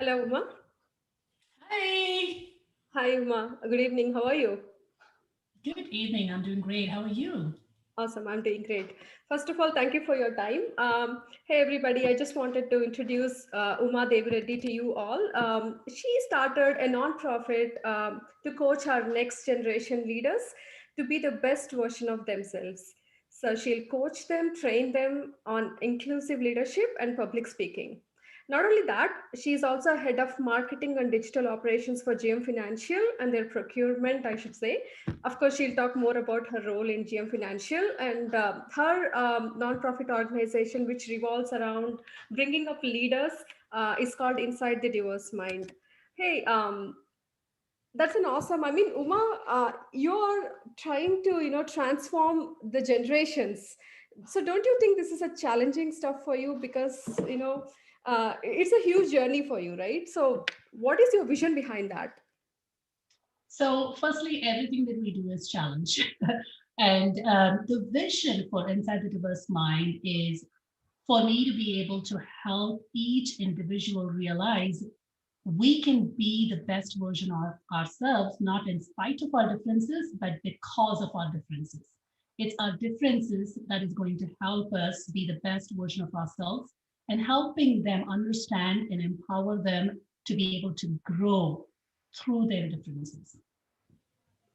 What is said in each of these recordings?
Hello, Uma. Hi. Hi, Uma. Good evening. How are you? Good evening. I'm doing great. How are you? Awesome. I'm doing great. First of all, thank you for your time. Hey, everybody. I just wanted to introduce Uma Devireddy to you all. She started a nonprofit to coach our next generation leaders to be the best version of themselves. So she'll coach them, train them on inclusive leadership and public speaking. Not only that, she is also head of marketing and digital operations for GM Financial and their procurement, I should say. Of course, she'll talk more about her role in GM Financial and her nonprofit organization, which revolves around bringing up leaders, is called Inside the Diverse Mind. Hey, that's an awesome. I mean, Uma, you're trying to transform the generations. So don't you think this is a challenging stuff for you because it's a huge journey for you, right? So what is your vision behind that? So, firstly, everything that we do is challenge. And the vision for Inside the Diverse Mind is for me to be able to help each individual realize we can be the best version of ourselves, not in spite of our differences, but because of our differences. It's our differences that is going to help us be the best version of ourselves and helping them understand and empower them to be able to grow through their differences.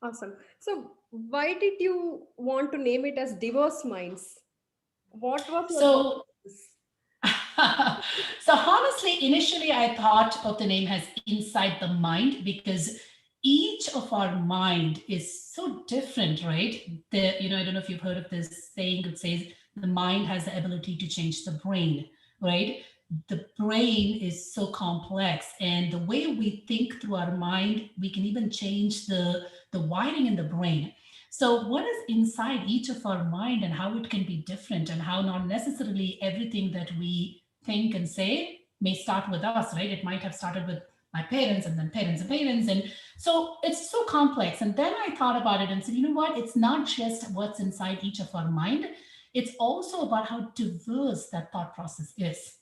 Awesome. So why did you want to name it as Diverse Minds? What was your thought So, on this? so honestly, initially I thought of the name as Inside the Mind because each of our mind is so different, right? I don't know if you've heard of this saying that says the mind has the ability to change the brain, right? The brain is so complex, and the way we think through our mind, we can even change the wiring in the brain. So, what is inside each of our mind and how it can be different, and how not necessarily everything that we think and say may start with us, right? It might have started with my parents and then parents and parents. And so it's so complex. And then I thought about it and said, you know what? It's not just what's inside each of our mind, it's also about how diverse that thought process is.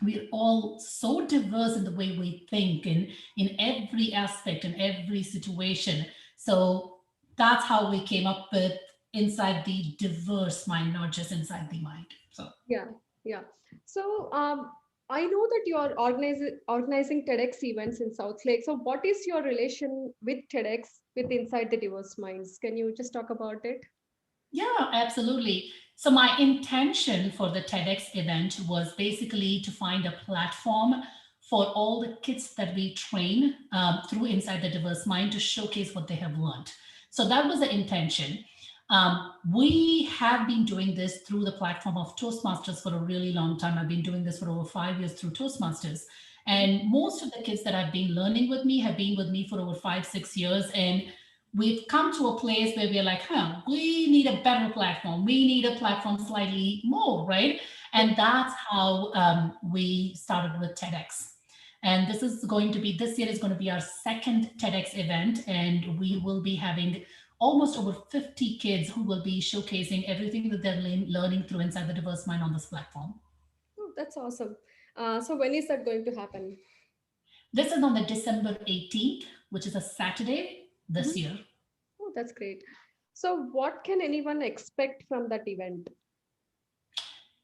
We're all so diverse in the way we think in every aspect, in every situation. So that's how we came up with inside the diverse mind, not just inside the mind. So Yeah, yeah. So I know that you are organizing TEDx events in South Lake. So what is your relation with TEDx with Inside the Diverse Minds? Can you just talk about it? yeah, absolutely. So my intention for the TEDx event was basically to find a platform for all the kids that we train through Inside the Diverse Mind to showcase what they have learned. So that was the intention. We have been doing this through the platform of Toastmasters for a really long time. I've been doing this for over 5 years through Toastmasters. Mhm. And most of the kids that have been learning with me have been with me for over 5, 6 years. And we've come to a place where we're like, we need a better platform. We need a platform slightly more, right? Yeah. And that's how we started with TEDx. And this year is going to be our second TEDx event. And we will be having almost over 50 kids who will be showcasing everything that they're learning through Inside the Diverse Mind on this platform. Oh, that's awesome. So when is that going to happen? This is on the December 18th, which is a Saturday this Mhm. year. Oh, that's great. So what can anyone expect from that event?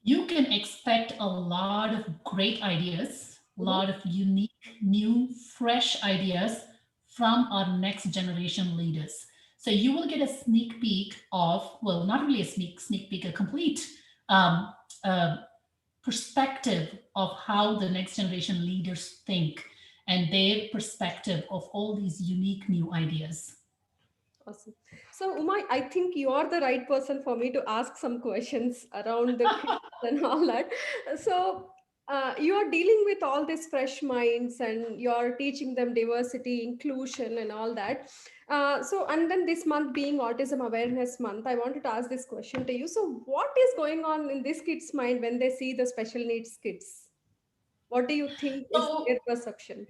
You can expect a lot of great ideas, a Mhm. lot of unique, new, fresh ideas from our next generation leaders. So you will get a sneak peek of, well, not really a sneak peek, a complete um, uh, perspective of how the next generation leaders think and their perspective of all these unique new ideas. Awesome. So, Uma, I think you are the right person for me to ask some questions around the kids and all that. So, you are dealing with all these fresh minds and you are teaching them diversity, inclusion, and all that. And then this month being Autism Awareness Month, I wanted to ask this question to you. So, what is going on in this kid's mind when they see the special needs kids? What do you think is So their perception?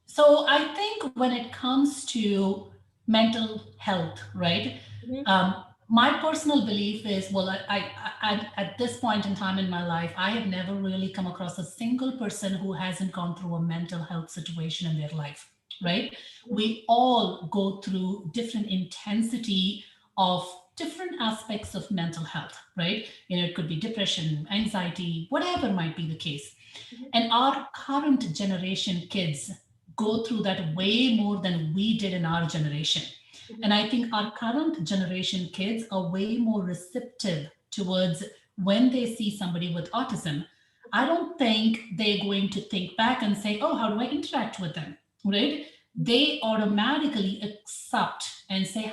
So I think when it comes to mental health, right? Mhm. Um, my personal belief is, well, at this point in time in my life, I have never really come across a single person who hasn't gone through a mental health situation in their life, right? We all go through different intensity of different aspects of mental health, right? It could be depression, anxiety, whatever might be the case. And our current generation kids go through that way more than we did in our generation. And I think our current generation kids are way more receptive towards when they see somebody with autism. I don't think they're going to think back and say, oh, how do I interact with them? Right? They automatically accept and say,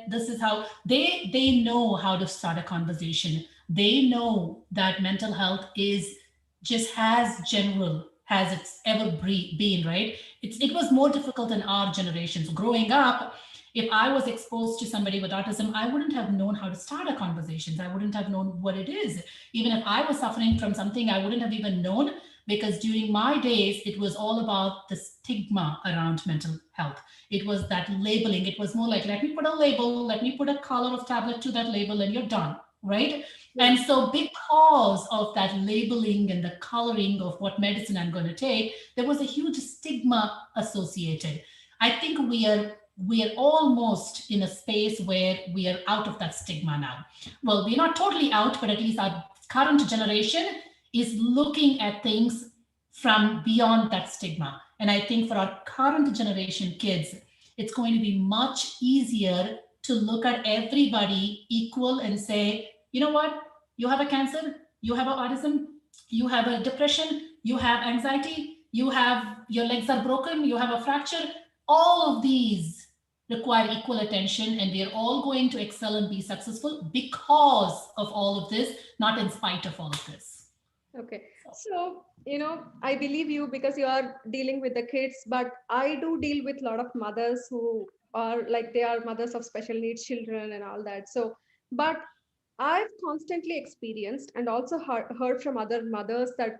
this is how they know how to start a conversation. They know that mental health is just has it's ever been, right? It was more difficult in our generations. Growing up, if I was exposed to somebody with autism, I wouldn't have known how to start a conversation. I wouldn't have known what it is. Even if I was suffering from something, I wouldn't have even known, because during my days, it was all about the stigma around mental health. It was that labeling. It was more like, let me put a label, let me put a color of tablet to that label, and you're done, right? Yeah. And so, because of that labeling and the coloring of what medicine I'm going to take, there was a huge stigma associated. I think we are almost in a space where we are out of that stigma now. Well, we're not totally out, but at least our current generation is looking at things from beyond that stigma. And I think for our current generation kids, it's going to be much easier to look at everybody equal and say, you know what, you have a cancer, you have autism, you have a depression, you have anxiety, you have your legs are broken, you have a fracture. All of these require equal attention, and we are all going to excel and be successful because of all of this, not in spite of all of this. Okay. So, I believe you because you are dealing with the kids, but I do deal with a lot of mothers who are like they are mothers of special needs children and all that. So, but I've constantly experienced and also heard from other mothers that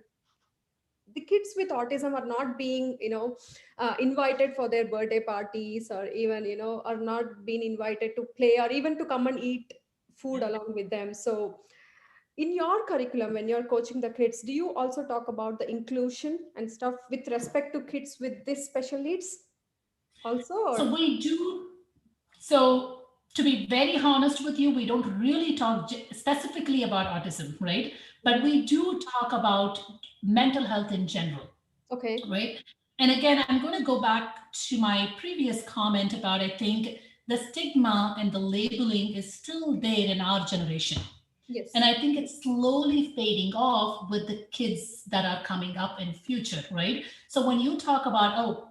the kids with autism are not being invited for their birthday parties, or even are not being invited to play or even to come and eat food along with them. So in your curriculum, when you're coaching the kids, do you also talk about the inclusion and stuff with respect to kids with this special needs also, So or? we do. So to be very honest with you, we don't really talk specifically about autism, right? But Mhm. we do talk about mental health in general, Okay. right? And again, I'm going to go back to my previous comment about, I think the stigma and the labeling is still there in our generation. And Yes. I think it's slowly fading off with the kids that are coming up in future, right? So when you talk about, oh,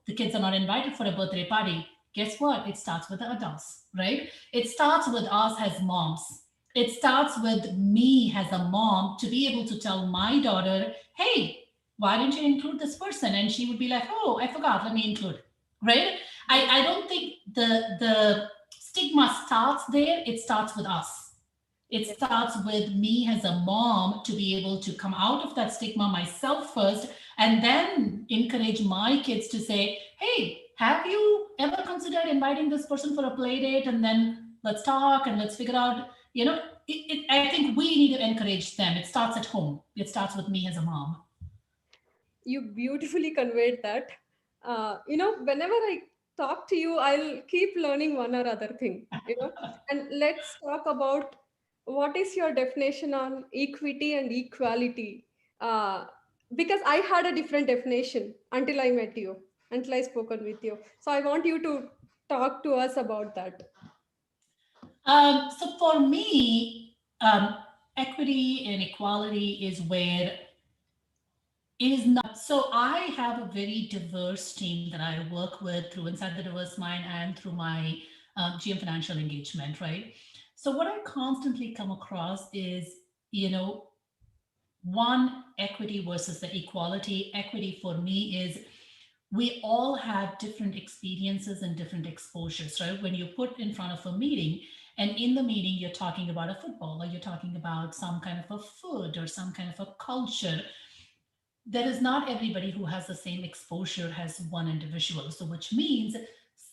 the kids are not invited for a birthday party, guess what? It starts with the adults, right? It starts with us as moms. It starts with me as a mom to be able to tell my daughter, hey, why didn't you include this person? And she would be like, oh, I forgot, let me include, right? I don't think the stigma starts there. It starts with us. It Yes. starts with me as a mom to be able to come out of that stigma myself first, and then encourage my kids to say, hey, have you ever considered inviting this person for a play date, and then let's talk and let's figure out, I think we need to encourage them. It starts at home. It starts with me as a mom. You beautifully conveyed that. Whenever I talk to you, I'll keep learning one or other thing. And let's talk about what is your definition on equity and equality. Uh, because I had a different definition until I met you, until I spoken with you. So I want you to talk to us about that. So for me, equity and equality is where it is not. So I have a very diverse team that I work with through Inside the Diverse Mind and through my GM Financial Engagement, right? So what I constantly come across is, you know, one, equity versus the equality. Equity for me is we all have different experiences and different exposures, right? When you put in front of a meeting, and in the meeting you're talking about a football, or you're talking about some kind of a food or some kind of a culture, there is not everybody who has the same exposure as one individual. So which means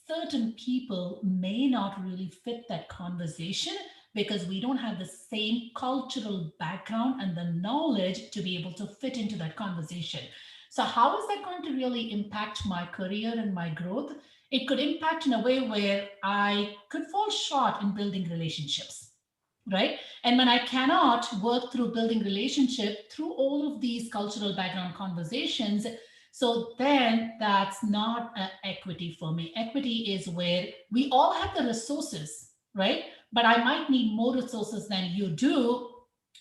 certain people may not really fit that conversation because we don't have the same cultural background and the knowledge to be able to fit into that conversation. So, how is that going to really impact my career and my growth? It could impact in a way where I could fall short in building relationships, right? And when I cannot work through building relationship through all of these cultural background conversations, so then that's not equity for me. Equity is where we all have the resources, right? But I might need more resources than you do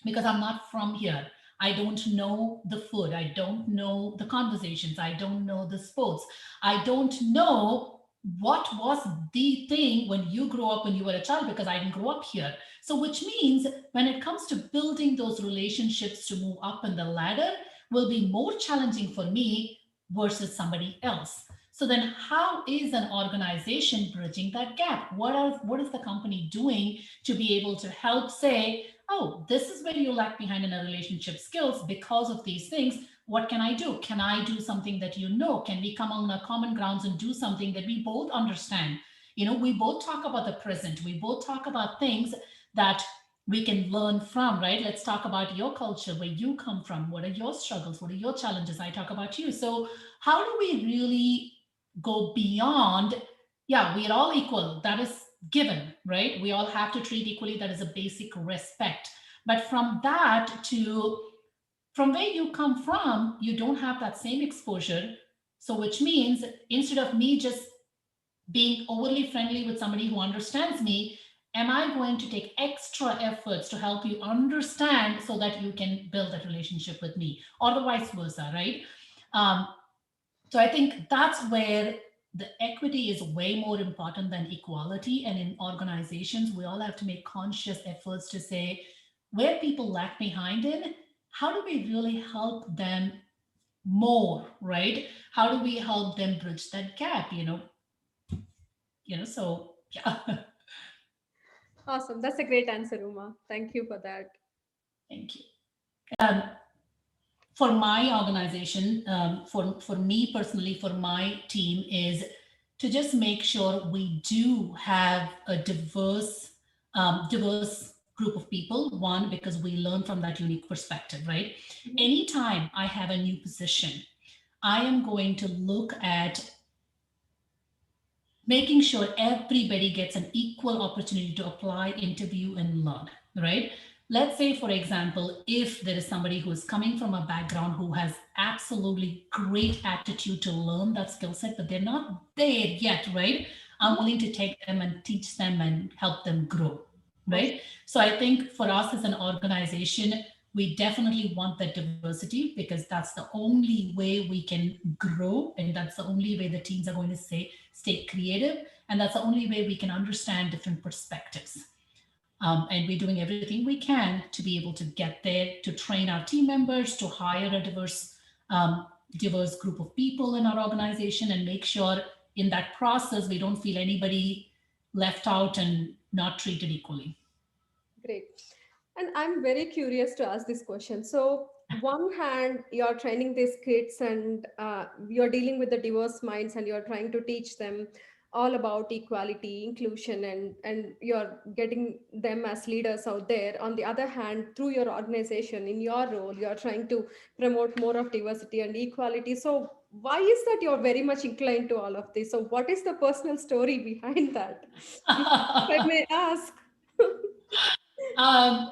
because I'm not from here. I don't know the food. I don't know the conversations. I don't know the sports. I don't know what was the thing when you grew up when you were a child because I didn't grow up here. So, which means when it comes to building those relationships to move up in the ladder, will be more challenging for me versus somebody else. So then how is an organization bridging that gap? What is the company doing to be able to help say, oh, this is where you lag behind in a relationship skills because of these things. What can I do? Can I do something that you know? Can we come on a common grounds and do something that we both understand? You know, we both talk about the present. We both talk about things that we can learn from, right? Let's talk about your culture, where you come from. What are your struggles? What are your challenges? I talk about you. So, how do we really go beyond? Yeah, we are all equal. That is given, right? We all have to treat equally. That is a basic respect. But from that to from where you come from, you don't have that same exposure. So, which means instead of me just being overly friendly with somebody who understands me, am I going to take extra efforts to help you understand so that you can build that relationship with me, or the vice versa, right? Um, so I think that's where the equity is way more important than equality. And in organizations, we all have to make conscious efforts to say where people lag behind in, how do we really help them more, right? How do we help them bridge that gap? So yeah. Awesome. That's a great answer, Uma. Thank you for that. Thank you. Um, for my organization, for me personally, for my team, is to just make sure we do have a diverse group of people. One, because we learn from that unique perspective, right? Mhm. Anytime I have a new position, I am going to look at making sure everybody gets an equal opportunity to apply, interview, and learn, right? Let's say, for example, if there is somebody who is coming from a background who has absolutely great attitude to learn that skill set, but they're not there yet, right? I'm willing to take them and teach them and help them grow, Awesome. right? So I think for us as an organization, we definitely want that diversity because that's the only way we can grow, and that's the only way the teams are going to stay creative, and that's the only way we can understand different perspectives. And we're doing everything we can to be able to get there, to train our team members, to hire a diverse group of people in our organization, and make sure in that process we don't feel anybody left out and not treated equally. Great. And I'm very curious to ask this question. So, one hand, you're training these kids and you're dealing with the diverse minds and you're trying to teach them all about equality, inclusion, and you're getting them as leaders out there. On the other hand, through your organization, in your role, you're trying to promote more of diversity and equality. So, why is that you're very much inclined to all of this? So, what is the personal story behind that? If I may ask. um,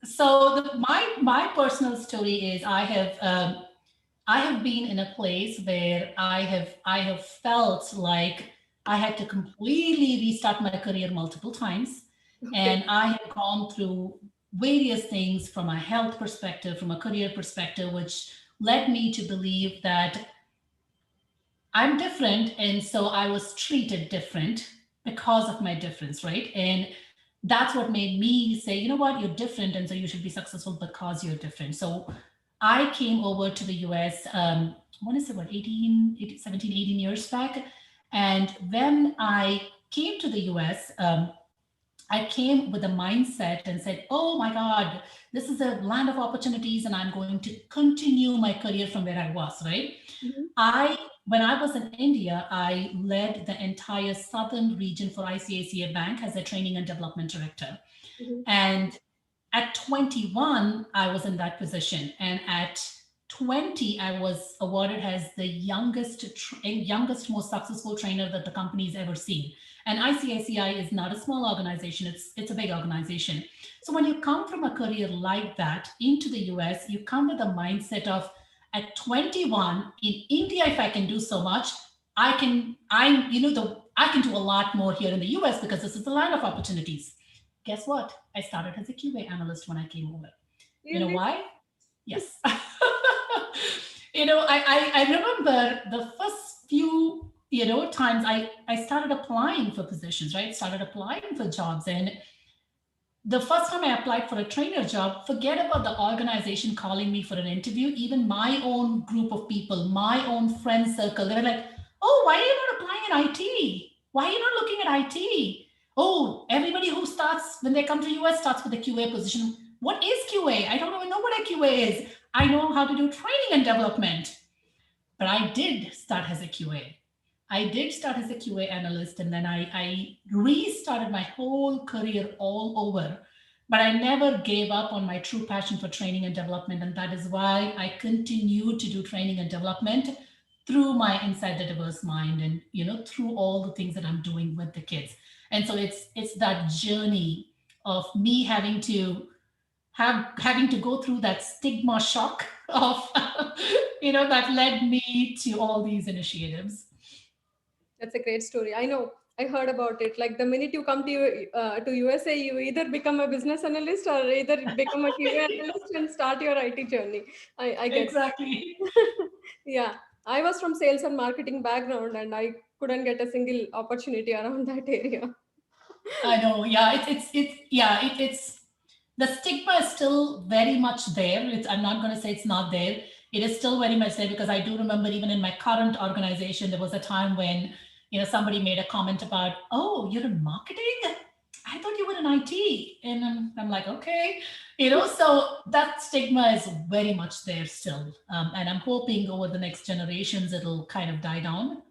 so my personal story is I have been in a place where I have felt like I had to completely restart my career multiple times, Okay. and I have gone through various things from a health perspective, from a career perspective, which led me to believe that I'm different, and so I was treated different because of my difference, right? And that's what made me say, you know what, you're different, and so you should be successful because you're different. So I came over to the US, I want to say what, 17, 18 years back. And when I came to the US, I came with a mindset and said, oh my God, this is a land of opportunities, and I'm going to continue my career from where I was, right? Mhm. I when I was in India, I led the entire southern region for ICICI Bank as a training and development director. Mhm. And at 21, I was in that position. And at 20, I was awarded as the youngest, most successful trainer that the company's ever seen. And ICICI is not a small organization, it's a big organization. So when you come from a career like that into the US, you come with a mindset of at 21 in India, if I can do so much, I can do a lot more here in the US because this is the land of opportunities. Guess what? I started as a QA analyst when I came over. You know Really? why? Yes. I remember the first few, times I started applying for positions, right? Started applying for jobs. And the first time I applied for a trainer job, forget about the organization calling me for an interview. Even my own group of people, my own friend circle, they were like, oh, why are you not applying in IT? Why are you not looking at IT? Oh, everybody who starts when they come to US starts with a QA position. What is QA? I don't even know what a QA is. I know how to do training and development. But I did start as a QA. I did start as a QA analyst, and then I restarted my whole career all over. But I never gave up on my true passion for training and development. And that is why I continue to do training and development through my Inside the Diverse Mind and through all the things that I'm doing with the kids. And so it's that journey of me having to go through that stigma shock of that led me to all these initiatives. That's a great story. I know. I heard about it. Like the minute you come to USA, you either become a business analyst or either become a QA analyst and start your IT journey. I get. Exactly. Yeah, I was from sales and marketing background, and I couldn't get a single opportunity around that area. I know. Yeah, it's the stigma is still very much there. I'm not going to say it's not there. It is still very much there because I do remember even in my current organization, there was a time when somebody made a comment about, oh, you're in marketing. I thought you were in IT, and I'm like, okay, so that stigma is very much there still, and I'm hoping over the next generations it'll kind of die down.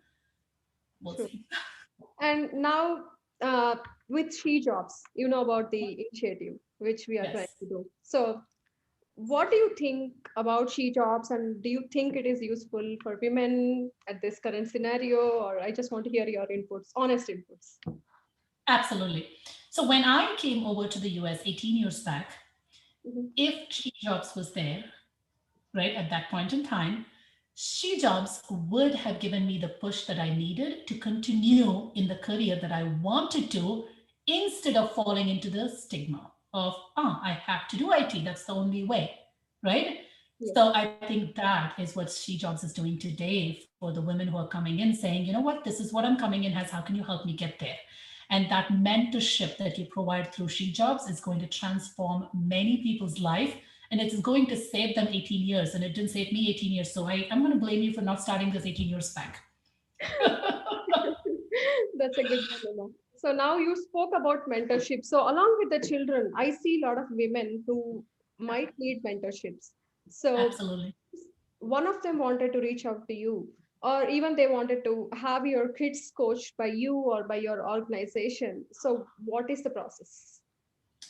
We'll True. see. And now, with She Jobs, you know about the initiative which we are trying Yes. to do. So, what do you think about She Jobs, and do you think it is useful for women at this current scenario? Or I just want to hear your inputs, honest inputs. Absolutely. So when I came over to the US 18 years back, Mhm. if She Jobs was there, right, at that point in time, She Jobs would have given me the push that I needed to continue in the career that I wanted to instead of falling into the stigma of, I have to do IT. That's the only way, right? Yes. So I think that is what She Jobs is doing today for the women who are coming in saying, you know what, this is what I'm coming in as. How can you help me get there? And that mentorship that you provide through She Jobs is going to transform many people's life, and it's going to save them 18 years. And it didn't save me 18 years. So I'm going to blame you for not starting this 18 years back. That's a good one, Uma. So now you spoke about mentorship. So along with the children, I see a lot of women who might need mentorships. So Absolutely. one of them wanted to reach out to you, or even they wanted to have your kids coached by you or by your organization. So what is the process?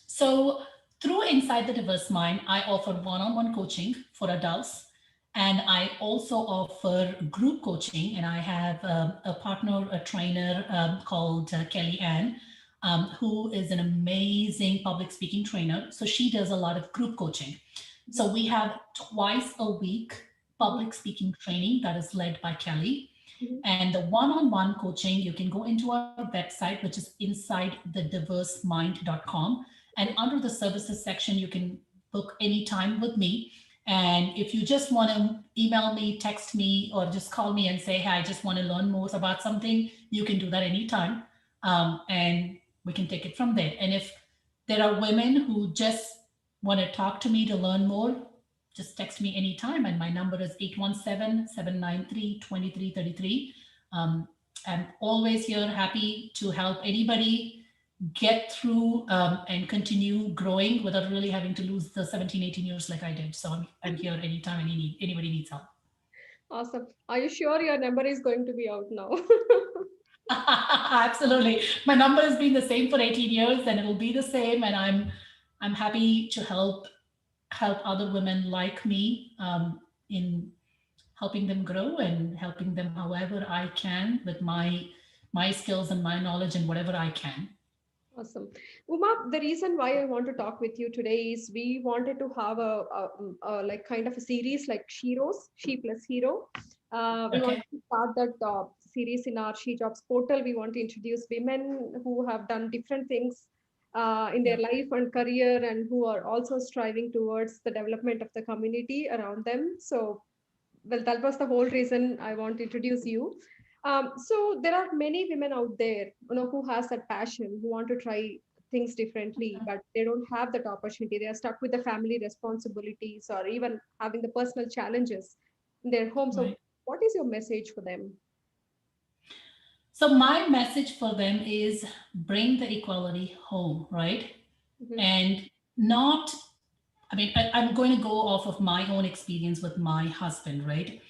So through Inside the Diverse Mind, I offer one-on-one coaching for adults. And I also offer group coaching. And I have a partner, a trainer called Kelly Ann, who is an amazing public speaking trainer. So she does a lot of group coaching. So we have twice a week public speaking training that is led by Kelly. Mhm. And the one-on-one coaching, you can go into our website, which is insidethediversemind.com. And under the services section, you can book any time with me. And if you just want to email me, text me, or just call me and say, hey, I just want to learn more about something, you can do that anytime. And we can take it from there. And if there are women who just want to talk to me to learn more, just text me anytime. And my number is 817-793-2333. Um, I'm always here, happy to help anybody get through and continue growing without really having to lose the 17, 18 years like I did. So I'm here anytime anybody needs help. Awesome. Are you sure your number is going to be out now? Absolutely. My number has been the same for 18 years and it'll be the same. And I'm happy to help other women like me in helping them grow and helping them however I can with my skills and my knowledge and whatever I can. Awesome. Uma, the reason why I want to talk with you today is we wanted to have a like kind of a series like Sheroes, She plus Hero. We want Okay. to start that series in our Shejobs portal. We want to introduce women who have done different things in their Yeah. life and career and who are also striving towards the development of the community around them. So well, that was the whole reason I want to introduce you. So there are many women out there, who has that passion, who want to try things differently, but they don't have that opportunity. They are stuck with the family responsibilities or even having the personal challenges in their home. So Right. what is your message for them? So my message for them is bring the equality home, right? Mhm. And not, I mean, I'm going to go off of my own experience with my husband, right?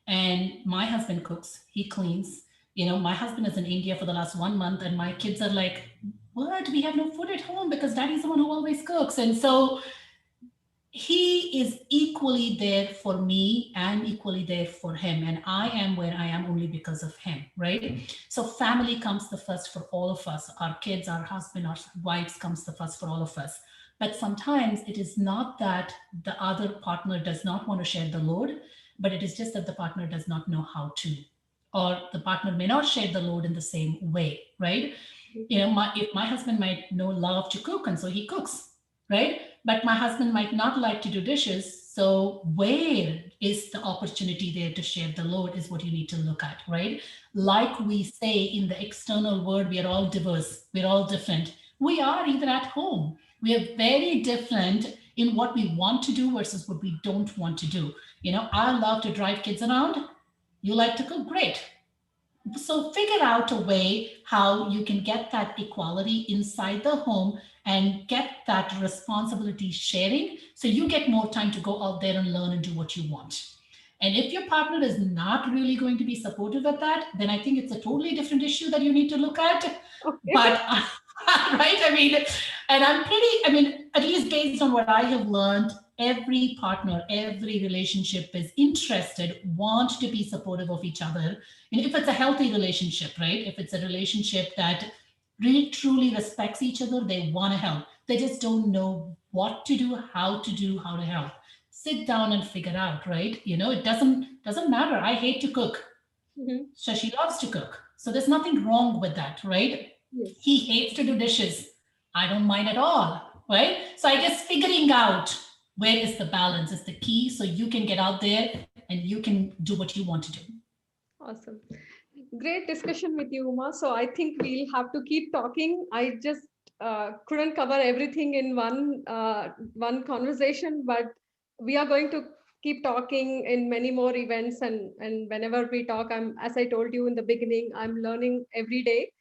And my husband cooks, he cleans. My husband is in India for the last 1 month, and my kids are like, "What? We have no food at home because daddy's the one who always cooks." And so he is equally there for me and equally there for him. And I am where I am only because of him, right? So family comes the first for all of us. Our kids, our husband, our wives comes the first for all of us. But sometimes it is not that the other partner does not want to share the load, but it is just that the partner does not know how to, or the partner may not share the load in the same way, right? If my husband might know love to cook and so he cooks, right? But my husband might not like to do dishes. So where is the opportunity there to share the load is what you need to look at, right? Like we say in the external world, we are all diverse, we're all different. We are even at home. We are very different in what we want to do versus what we don't want to do. I love to drive kids around. You like to cook, great. So figure out a way how you can get that equality inside the home and get that responsibility sharing so you get more time to go out there and learn and do what you want. And if your partner is not really going to be supportive of that, then I think it's a totally different issue that you need to look at. Okay. But right, I mean, at least based on what I have learned, every partner, every relationship is interested, want to be supportive of each other. And if it's a healthy relationship, right? If it's a relationship that really truly respects each other, they want to help. They just don't know what to do, how to help. Sit down and figure out, right? It doesn't matter. I hate to cook. Mhm. So she loves to cook. So there's nothing wrong with that, right? Yes. He hates to do dishes. I don't mind at all, right? So I guess figuring out where is the balance is the key so you can get out there and you can do what you want to do. Awesome. Great discussion with you, Uma. So I think we'll have to keep talking. I just couldn't cover everything in one conversation, but we are going to keep talking in many more events. And whenever we talk, as I told you in the beginning, I'm learning every day.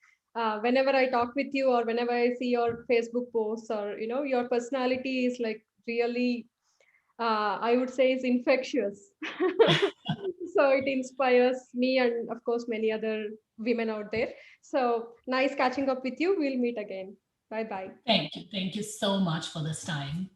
Whenever I talk with you, or whenever I see your Facebook posts, or your personality is like really, I would say, is infectious. So it inspires me and, of course, many other women out there. So nice catching up with you. We'll meet again. Bye bye. Thank you. Thank you so much for this time.